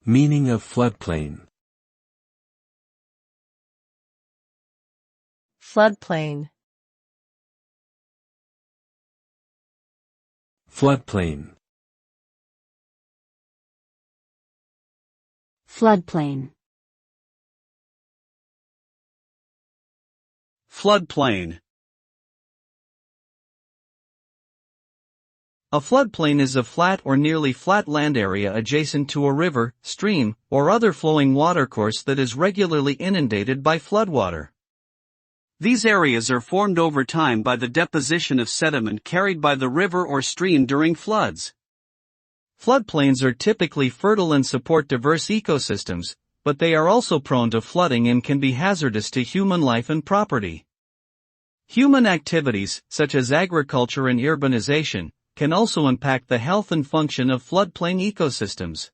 Meaning of floodplain. Floodplain. Floodplain. Floodplain. Floodplain. A floodplain is a flat or nearly flat land area adjacent to a river, stream, or other flowing watercourse that is regularly inundated by floodwater. These areas are formed over time by the deposition of sediment carried by the river or stream during floods. Floodplains are typically fertile and support diverse ecosystems, but they are also prone to flooding and can be hazardous to human life and property. Human activities, such as agriculture and urbanization, can also impact the health and function of floodplain ecosystems.